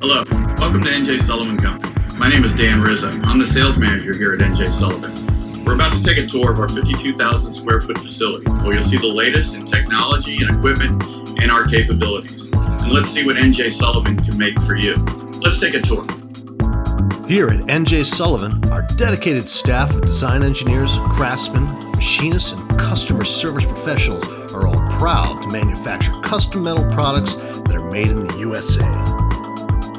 Hello, welcome to NJ Sullivan Company. My name is Dan Rizzo. I'm the sales manager here at NJ Sullivan. We're about to take a tour of our 52,000 square foot facility, where you'll see the latest in technology and equipment and our capabilities. And let's see what NJ Sullivan can make for you. Let's take a tour. Here at NJ Sullivan, our dedicated staff of design engineers, craftsmen, machinists, and customer service professionals are all proud to manufacture custom metal products that are made in the USA.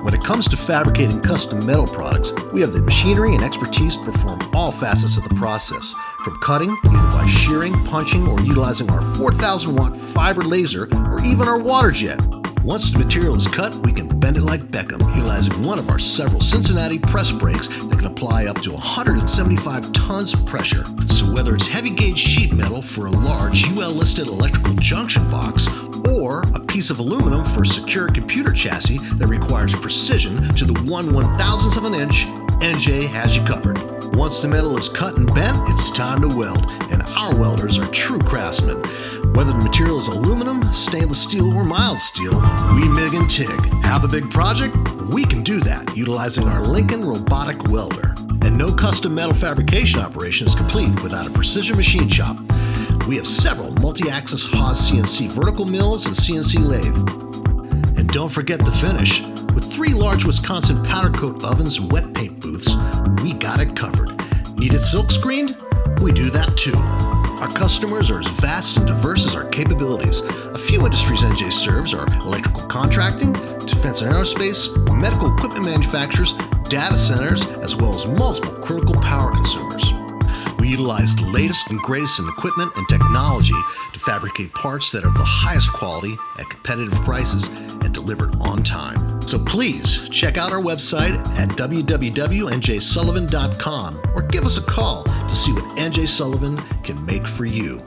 When it comes to fabricating custom metal products, we have the machinery and expertise to perform all facets of the process, from cutting, either by shearing, punching, or utilizing our 4,000 watt fiber laser, or even our water jet. Once the material is cut, we can bend it like Beckham, utilizing one of our several Cincinnati press brakes that can apply up to 175 tons of pressure. So whether it's heavy gauge sheet metal for a large UL-listed electrical junction box, or a piece of aluminum for a secure computer chassis that requires precision to the 1/1000th of an inch, NJ has you covered. Once the metal is cut and bent, it's time to weld, and our welders are true craftsmen. Whether the material is aluminum, stainless steel, or mild steel, we MIG and TIG. Have a big project? We can do that, utilizing our Lincoln robotic welder. And no custom metal fabrication operation is complete without a precision machine shop. We have several multi-axis Haas CNC vertical mills and CNC lathe. And don't forget the finish. With 3 large Wisconsin powder coat ovens and wet paint booths, we got it covered. Need it silk screened? We do that too. Our customers are as vast and diverse as our capabilities. A few industries NJ serves are electrical contracting, defense and aerospace, medical equipment manufacturers, data centers, as well as multiple critical power consumers. We utilize the latest and greatest in equipment and technology to fabricate parts that are of the highest quality at competitive prices and delivered on time. So please check out our website at www.njsullivan.com or give us a call to see what NJ Sullivan can make for you.